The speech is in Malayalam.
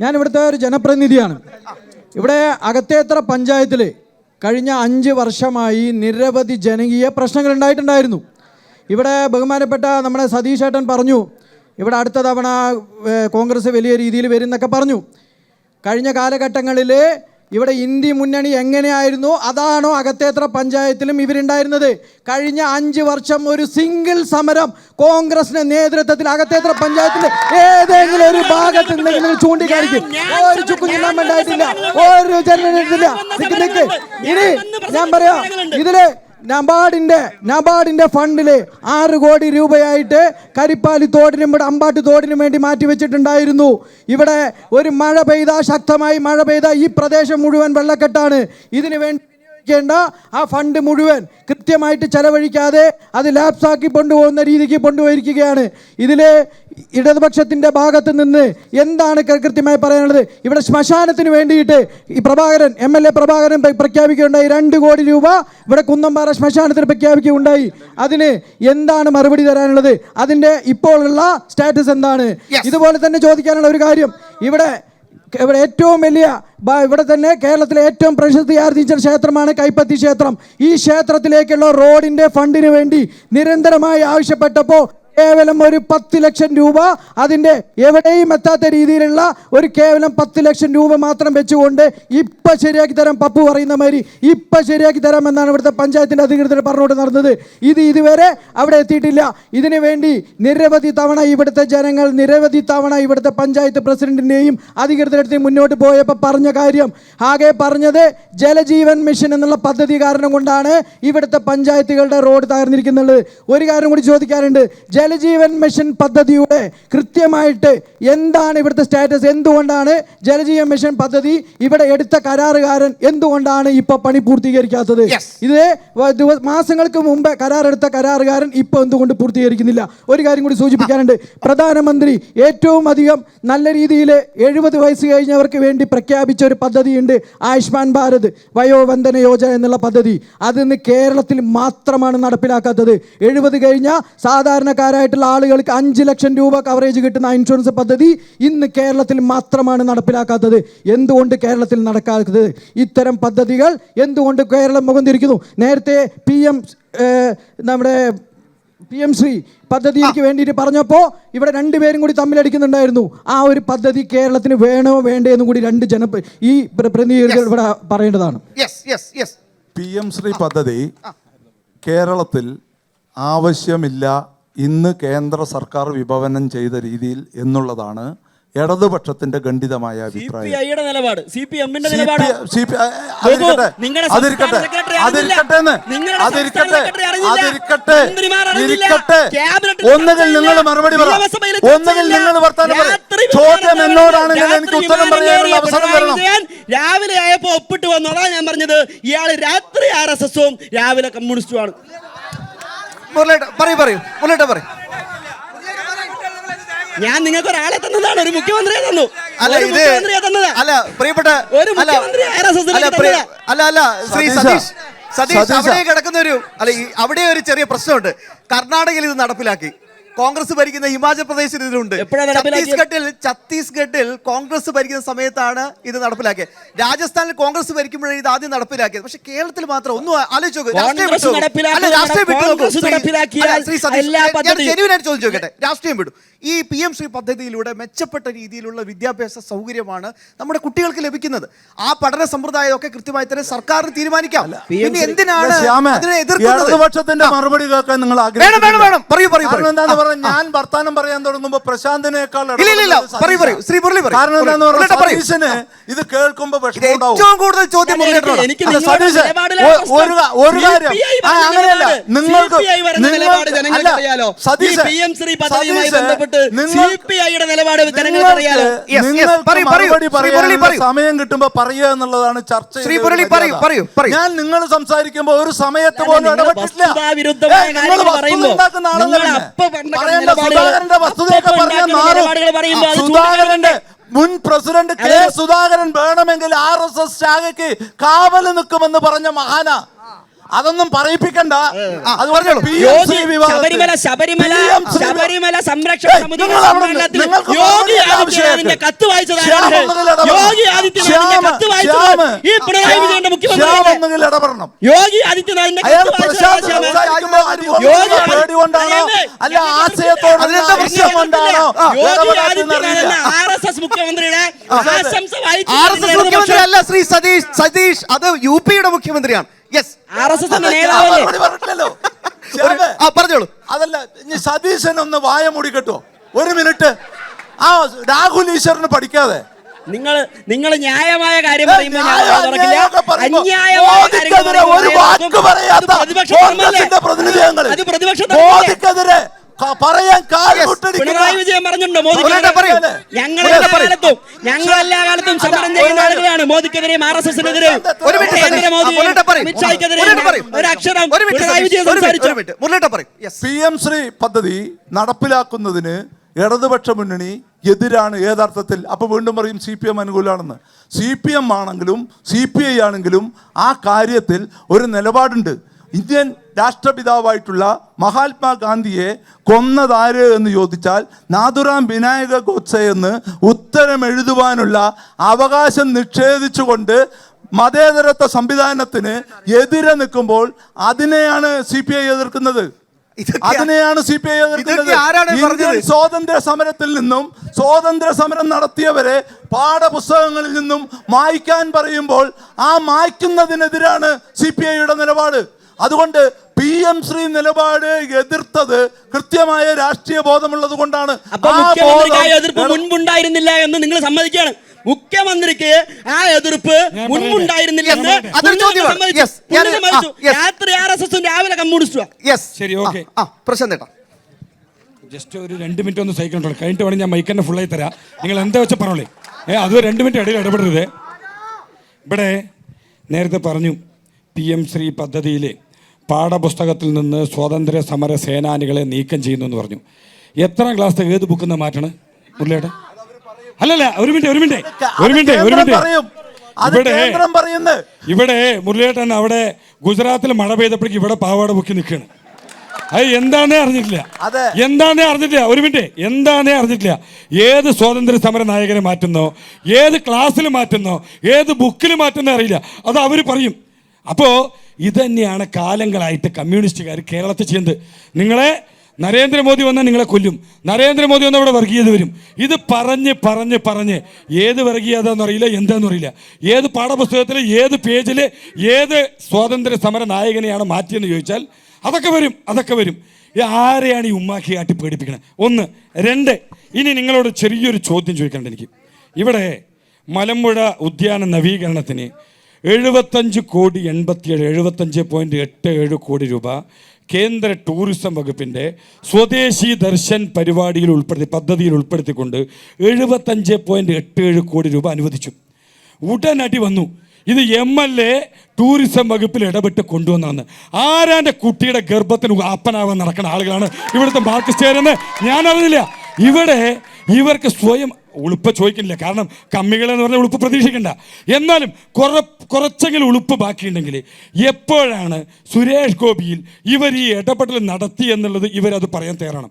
ഞാൻ ഇവിടുത്തെ ഒരു ജനപ്രതിനിധിയാണ്. ഇവിടെ അകത്തേത്ര പഞ്ചായത്തിൽ കഴിഞ്ഞ 5 വർഷമായി നിരവധി ജനകീയ പ്രശ്നങ്ങൾ ഉണ്ടായിട്ടുണ്ടായിരുന്നു. ഇവിടെ ബഹുമാനപ്പെട്ട നമ്മുടെ സതീഷ് ഏട്ടൻ പറഞ്ഞു ഇവിടെ അടുത്ത തവണ കോൺഗ്രസ് വലിയ രീതിയിൽ വരുന്നൊക്കെ പറഞ്ഞു. കഴിഞ്ഞ കാലഘട്ടങ്ങളിൽ ഇവിടെ ഇന്ത്യ മുന്നണി എങ്ങനെയായിരുന്നു അതാണോ അകത്തേത്ര പഞ്ചായത്തിലും ഇവരുണ്ടായിരുന്നത്. കഴിഞ്ഞ 5 വർഷം ഒരു സിംഗിൾ സമരം കോൺഗ്രസിന്റെ നേതൃത്വത്തിൽ അകത്തേത്ര പഞ്ചായത്തിന്റെ ഏതെങ്കിലും ഒരു ഭാഗത്ത് നിങ്ങൾ ചൂണ്ടിക്കാണിക്കും. ഒരു ചുക്കും ഉണ്ടായിട്ടില്ല, ഒരു ജനത്തില്ല. ഇനി ഞാൻ പറയാം, ഇതില് നബാർഡിന്റെ ഫണ്ടില് 6 കോടി രൂപയായിട്ട് കരിപ്പാലി തോടിനും ഇവിടെ അമ്പാട്ട് തോടിനും വേണ്ടി മാറ്റിവെച്ചിട്ടുണ്ടായിരുന്നു. ഇവിടെ ഒരു മഴ പെയ്ത, ശക്തമായി മഴ പെയ്ത ഈ പ്രദേശം മുഴുവൻ വെള്ളക്കെട്ടാണ്. ഇതിനു വേണ്ടി ആ ഫണ്ട് മുഴുവൻ കൃത്യമായിട്ട് ചെലവഴിക്കാതെ അത് ലാപ്സാക്കി കൊണ്ടുപോകുന്ന രീതിക്ക് കൊണ്ടുപോയിരിക്കുകയാണ്. ഇതിലെ ഇടതുപക്ഷത്തിന്റെ ഭാഗത്ത് നിന്ന് എന്താണ് കൃത്യമായി പറയാനുള്ളത്? ഇവിടെ ശ്മശാനത്തിന് വേണ്ടിയിട്ട് ഈ പ്രഭാകരൻ MLA പ്രഭാകരൻ പ്രഖ്യാപിക്കുകയുണ്ടായി 2 കോടി രൂപ ഇവിടെ കുന്നമ്പാറ ശ്മശാനത്തിന് പ്രഖ്യാപിക്കുകയുണ്ടായി. അതിന് എന്താണ് മറുപടി തരാനുള്ളത്? അതിന്റെ ഇപ്പോഴുള്ള സ്റ്റാറ്റസ് എന്താണ്? ഇതുപോലെ തന്നെ ചോദിക്കാനുള്ള ഒരു കാര്യം, ഇവിടെ ഏറ്റവും വലിയ ഇവിടെ തന്നെ കേരളത്തിലെ ഏറ്റവും പ്രശസ്തി ആർജിച്ച ക്ഷേത്രമാണ് കൈപ്പത്തി ക്ഷേത്രം. ഈ ക്ഷേത്രത്തിലേക്കുള്ള റോഡിന്റെ ഫണ്ടിന് വേണ്ടി നിരന്തരമായി ആവശ്യപ്പെട്ടപ്പോൾ കേവലം ഒരു 10 ലക്ഷം രൂപ, അതിൻ്റെ എവിടെയും എത്താത്ത രീതിയിലുള്ള ഒരു കേവലം 10 ലക്ഷം രൂപ മാത്രം വെച്ചുകൊണ്ട് ഇപ്പം ശരിയാക്കി തരാം, പപ്പു പറയുന്ന മാതിരി ഇപ്പം ശരിയാക്കി തരാം എന്നാണ് ഇവിടുത്തെ പഞ്ചായത്തിൻ്റെ അധികൃതർ പറഞ്ഞുകൊണ്ട് നടന്നത്. ഇതുവരെ അവിടെ എത്തിയിട്ടില്ല. ഇതിനു വേണ്ടി നിരവധി തവണ ഇവിടുത്തെ ജനങ്ങൾ നിരവധി തവണ ഇവിടുത്തെ പഞ്ചായത്ത് പ്രസിഡന്റിൻ്റെയും അധികൃതരുടെയും മുന്നോട്ട് പോയപ്പോൾ പറഞ്ഞ കാര്യം, ആകെ പറഞ്ഞത് ജലജീവൻ മിഷൻ എന്നുള്ള പദ്ധതി കാരണം കൊണ്ടാണ് ഇവിടുത്തെ പഞ്ചായത്തുകളുടെ റോഡ് തകർന്നിരിക്കുന്നത്. ഒരു കാര്യം കൂടി ചോദിക്കാറുണ്ട്, ജലജീവൻ മിഷൻ പദ്ധതിയുടെ കൃത്യമായിട്ട് എന്താണ് ഇവിടുത്തെ സ്റ്റാറ്റസ്? എന്തുകൊണ്ടാണ് ജലജീവൻ മിഷൻ പദ്ധതി ഇവിടെ എടുത്ത കരാറുകാരൻ എന്തുകൊണ്ടാണ് ഇപ്പൊ പണി പൂർത്തീകരിക്കാത്തത്? ഇത് മാസങ്ങൾക്ക് മുമ്പ് കരാറെടുത്ത കരാറുകാരൻ ഇപ്പൊ എന്തുകൊണ്ട് പൂർത്തീകരിക്കുന്നില്ല? ഒരു കാര്യം കൂടി സൂചിപ്പിക്കാനുണ്ട്, പ്രധാനമന്ത്രി ഏറ്റവും അധികം നല്ല രീതിയിൽ 70 വയസ്സ് കഴിഞ്ഞവർക്ക് വേണ്ടി പ്രഖ്യാപിച്ച ഒരു പദ്ധതിയുണ്ട്, ആയുഷ്മാൻ ഭാരത് വയോവന്ദന യോജന എന്നുള്ള പദ്ധതി. അതിന്ന് കേരളത്തിൽ മാത്രമാണ് നടപ്പിലാക്കാത്തത്. 70 കഴിഞ്ഞ സാധാരണക്കാരായിട്ടുള്ള ആളുകൾക്ക് 5 ലക്ഷം രൂപ കവറേജ് കിട്ടുന്ന ഇൻഷുറൻസ് പദ്ധതി ഇന്ന് കേരളത്തിൽ മാത്രമാണ് നടപ്പിലാക്കാത്തത്. എന്തുകൊണ്ട് കേരളത്തിൽ നടക്കാത്തത്? ഇത്തരം പദ്ധതികൾ എന്തുകൊണ്ട് കേരളം മുഖം തിരിക്കുന്നു? നേരത്തെ നമ്മുടെ PM ശ്രീ പദ്ധതിക്ക് വേണ്ടിയിട്ട് പറഞ്ഞപ്പോൾ ഇവിടെ 2 പേരും കൂടി തമ്മിലടിക്കുന്നുണ്ടായിരുന്നു. ആ ഒരു പദ്ധതി കേരളത്തിന് വേണോ വേണ്ടേ എന്നും കൂടി 2 ഈ പ്രതിനിധികൾ ഇവിടെ പറയേണ്ടതാണ്. PM ശ്രീ പദ്ധതി കേരളത്തിൽ ആവശ്യമില്ല ഇന്ന് കേന്ദ്ര സർക്കാർ വിഭാവനം ചെയ്ത രീതിയിൽ എന്നുള്ളതാണ് ഇടതുപക്ഷത്തിന്റെ ഖണ്ഡിതമായ അഭിപ്രായം. ഒന്നുകിൽ നിങ്ങൾ മറുപടി പറ, ഒന്നുകിൽ നിങ്ങൾ വർത്താനം പറ. ചോദ്യം എന്നോടാണെങ്കിൽ എനിക്ക് ഉത്തരം പറയാനുള്ള അവസരം തരണം. രാവിലെ ആയപ്പോ ഒപ്പിട്ട് വന്നു, അതാ ഞാൻ പറഞ്ഞത്. ഇയാള് രാത്രി RSSഉം രാവിലെ കമ്മ്യൂണിസ്റ്റുമാണ്. ഞാൻ നിങ്ങൾക്ക് ഒരാളെ തന്നതാണ്, ഒരു മുഖ്യമന്ത്രിയെ തന്നു. അവിടെ ഒരു ചെറിയ പ്രശ്നമുണ്ട്. കർണാടകയിൽ ഇത് നടപ്പിലാക്കി, കോൺഗ്രസ് ഭരിക്കുന്ന ഹിമാചൽ പ്രദേശിൽ ഇതിലുണ്ട്, ഛത്തീസ്ഗഡിൽ കോൺഗ്രസ് ഭരിക്കുന്ന സമയത്താണ് ഇത് നടപ്പിലാക്കിയത്. രാജസ്ഥാനിൽ കോൺഗ്രസ് ഭരിക്കുമ്പോഴേ ഇത് ആദ്യം നടപ്പിലാക്കിയത്. പക്ഷെ കേരളത്തിൽ മാത്രം ഒന്നും ആലോചിച്ച് നോക്കൂ. രാഷ്ട്രീയം വിടും. ഈ PM ശ്രീ പദ്ധതിയിലൂടെ മെച്ചപ്പെട്ട രീതിയിലുള്ള വിദ്യാഭ്യാസ സൗകര്യമാണ് നമ്മുടെ കുട്ടികൾക്ക് ലഭിക്കുന്നത്. ആ പഠന സമ്പ്രദായം ഒക്കെ കൃത്യമായി തന്നെ സർക്കാരിന് തീരുമാനിക്കാം. പിന്നെ എന്തിനാണ് അതിനെ എതിർക്കുന്നത്? മറുപടി കേൾക്കാൻ നിങ്ങൾ ഞാൻ വർത്താനം പറയാൻ തുടങ്ങുമ്പോ പ്രശാന്തിനേക്കാൾ ഇത് കേൾക്കുമ്പോ ഏറ്റവും കൂടുതൽ ചോദ്യം ഒരു കാര്യം, അങ്ങനെയല്ല നിങ്ങൾക്ക് സമയം കിട്ടുമ്പോ പറയുക എന്നുള്ളതാണ് ചർച്ച. ഞാൻ നിങ്ങൾ സംസാരിക്കുമ്പോ ഒരു സമയത്ത് പോലും ഇടപെട്ടില്ല. സുധാകരന്റെ വസ്തുതയൊക്കെ പറഞ്ഞ സുധാകരന്റെ മുൻ പ്രസിഡന്റ് K. സുധാകരൻ വേണമെങ്കിൽ RSS ശാഖയ്ക്ക് കാവല് നിൽക്കുമെന്ന് പറഞ്ഞ മഹാന. അതൊന്നും പറയിപ്പിക്കണ്ട. അത് പറഞ്ഞോളൂ. ശബരിമല സംരക്ഷണ സമിതി സമ്മേളനത്തിൽ യോഗി ആദിത്യനാഥിന്റെ കത്ത് വായിച്ചതാണ്. യോഗി ആദിത്യനാഥിന്റെ കത്ത് വായിച്ചത് ഈ പിണറായി വിജയന്റെ മുഖ്യമന്ത്രി ഇടപെടണം. യോഗി ആദിത്യനാഥിന്റെ കത്ത് വായിച്ചത് അല്ല ആശയത്തോട് RSS മുഖ്യമന്ത്രിയുടെ ആശംസ RSS മുഖ്യമന്ത്രി അല്ല ശ്രീ സതീഷ്, അത് UP-യുടെ മുഖ്യമന്ത്രിയാണ്. Yes, RSS നേതാവല്ലേ? പറഞ്ഞോളൂ. അതല്ല, ഇനി സതീശൻ ഒന്ന് വായ മൂടി കേട്ടോ ഒരു മിനിറ്റ്. ആ രാഹുൽ ഈശ്വറിന് പഠിക്കാതെ നിങ്ങൾ ന്യായമായ കാര്യം പറയുമ്പോൾ ഞാൻ തുറക്കില്ല. അന്യായമായ മോദിക്കെതിരെ ഒരു വാക്ക് പറയാത്ത കോൺഗ്രസിന്റെ പ്രതിനിധികള് അത് പ്രതിപക്ഷ മോദിക്കെതിരെ പറയാൻ പിണറായി വിജയൻ പറഞ്ഞിട്ടുണ്ടോ മോദിക്കെതിരെ? ഞങ്ങൾ എല്ലാ കാലത്തും സമരം ചെയ്യുന്ന ആളുകളാണ്. മോദിക്കെതിരെയും RSS-നെതിരെ അമിത്ഷായ്ക്കെതിരെ ഒരു അക്ഷരം പിണറായി വിജയൻ സംസാരിച്ചു. PM ശ്രീ പദ്ധതി നടപ്പിലാക്കുന്നതിന് ഇടതുപക്ഷ മുന്നണി എതിരാണ് യഥാർത്ഥത്തിൽ. അപ്പൊ വീണ്ടും പറയും CPM അനുകൂലമാണെന്ന്. CPM ആണെങ്കിലും CPI ആണെങ്കിലും ആ കാര്യത്തിൽ ഒരു നിലപാടുണ്ട്. ഇന്ത്യൻ രാഷ്ട്രപിതാവായിട്ടുള്ള മഹാത്മാഗാന്ധിയെ കൊന്നതാര് എന്ന് ചോദിച്ചാൽ നാഥുറാം വിനായക ഗോഡ്സെ എന്ന് ഉത്തരം എഴുതുവാനുള്ള അവകാശം നിഷേധിച്ചുകൊണ്ട് മതേതരത്വ സംവിധാനത്തിന് എതിരെ നിൽക്കുമ്പോൾ അതിനെയാണ് CPI എതിർക്കുന്നത്. അതിനെയാണ് CPI എതിർക്കുന്നത്. ഇന്ത്യൻ സ്വാതന്ത്ര്യ സമരത്തിൽ നിന്നും സ്വാതന്ത്ര്യ സമരം നടത്തിയവരെ പാഠപുസ്തകങ്ങളിൽ നിന്നും മായ്ക്കാൻ പറയുമ്പോൾ ആ മായ്ക്കുന്നതിനെതിരാണ് CPI-യുടെ നിലപാട്. അതുകൊണ്ട് PM ശ്രീ നിലപാട് എതിർത്തത് കൃത്യമായ രാഷ്ട്രീയ ബോധമുള്ളത് കൊണ്ടാണ്. എതിർപ്പ് മുൻപുണ്ടായിരുന്നില്ല എന്ന് നിങ്ങൾ സമ്മതിക്കുകയാണ്. മുഖ്യമന്ത്രിക്ക് ആ എതിർപ്പ് മുൻപുണ്ടായിരുന്നില്ലെന്ന് രാത്രി RSS-ഉം രാവിലെ കമ്മ്യൂണിസ്റ്റും. ശരി, ഓക്കെ. ജസ്റ്റ് ഒരു 2 മിനിറ്റ് ഒന്ന് സഹിക്കണ്ടോ, കഴിഞ്ഞിട്ട് വേണം ഞാൻ മൈക്കന്നെ ഫുള്ളായി തരാം. നിങ്ങൾ എന്താ വെച്ചാൽ പറഞ്ഞോളേ. അത് 2 മിനിറ്റ് ഇടയിൽ ഇടപെടരുത്. ഇവിടെ നേരത്തെ പറഞ്ഞു PM ശ്രീ പദ്ധതിയിൽ പാഠപുസ്തകത്തിൽ നിന്ന് സ്വാതന്ത്ര്യ സമര സേനാനികളെ നീക്കം ചെയ്യുന്നു എന്ന് പറഞ്ഞു. എത്രാം ക്ലാസ്സിലെ ഏത് ബുക്കിൽ നിന്ന് മാറ്റണം മുരളിയേട്ടാ? അല്ലല്ല, ഒരു മിനിറ്റ്. ഇവിടെ മുരളിയേട്ടൻ അവിടെ ഗുജറാത്തിൽ മഴ പെയ്തപ്പോഴേക്കും ഇവിടെ പാവാട ബുക്കി നിൽക്കുകയാണ്. അത് എന്താന്നേ അറിഞ്ഞിട്ടില്ല. ഒരു മിനിറ്റ്, എന്താന്നേ അറിഞ്ഞിട്ടില്ല. ഏത് സ്വാതന്ത്ര്യ സമര നായകനെ മാറ്റുന്നോ, ഏത് ക്ലാസ്സിൽ മാറ്റുന്നോ, ഏത് ബുക്കിൽ മാറ്റുന്നോ അറിയില്ല. അത് അവർ പറയും. അപ്പോൾ ഇതന്നെയാണ് കാലങ്ങളായിട്ട് കമ്മ്യൂണിസ്റ്റുകാർ കേരളത്തിൽ ചെയ്യുന്നത്. നിങ്ങളെ നരേന്ദ്രമോദി വന്നാൽ നിങ്ങളെ കൊല്ലും, നരേന്ദ്രമോദി വന്നാൽ ഇവിടെ വർഗീയത വരും. ഇത് പറഞ്ഞ് ഏത് വർഗീയതാന്ന് അറിയില്ല, എന്താണെന്ന് അറിയില്ല. ഏത് പാഠപുസ്തകത്തിൽ ഏത് പേജിൽ ഏത് സ്വാതന്ത്ര്യ സമര നായകനെയാണ് മാറ്റിയെന്ന് ചോദിച്ചാൽ അതൊക്കെ വരും. ആരെയാണ് ഈ ഉമ്മാക്കി കാട്ടി പേടിപ്പിക്കണത്? 1. 2, ഇനി നിങ്ങളോട് ചെറിയൊരു ചോദ്യം ചോദിക്കാനുണ്ട് എനിക്ക്. ഇവിടെ മലമ്പുഴ ഉദ്യാന നവീകരണത്തിന് 75.87 കോടി രൂപ കേന്ദ്ര ടൂറിസം വകുപ്പിൻ്റെ സ്വദേശി ദർശൻ പദ്ധതിയിൽ ഉൾപ്പെടുത്തിക്കൊണ്ട് 75.87 കോടി രൂപ അനുവദിച്ചു. ഉടനടി വന്നു ഇത് MLA ടൂറിസം വകുപ്പിൽ ഇടപെട്ട് കൊണ്ടുവന്നതെന്ന്. ആരാൻ്റെ കുട്ടിയുടെ ഗർഭത്തിന് അപ്പനാവാൻ നടക്കുന്ന ആളുകളാണ് ഇവിടുത്തെ മാർക്സിസ്റ്റുകാരെന്ന് ഞാൻ അറിഞ്ഞില്ല. ഇവിടെ ഇവർക്ക് സ്വയം ഉളുപ്പ് ചോദിക്കുന്നില്ല. കാരണം കമ്മികളെന്ന് പറഞ്ഞാൽ ഉളുപ്പ് പ്രതീക്ഷിക്കണ്ട. എന്നാലും കുറച്ചെങ്കിലും ഉളുപ്പ് ബാക്കിയുണ്ടെങ്കിൽ എപ്പോഴാണ് സുരേഷ് ഗോപിയിൽ ഇവർ ഈ ഇടപെടൽ നടത്തി എന്നുള്ളത് ഇവരത് പറയാൻ തയ്യാറാണ്.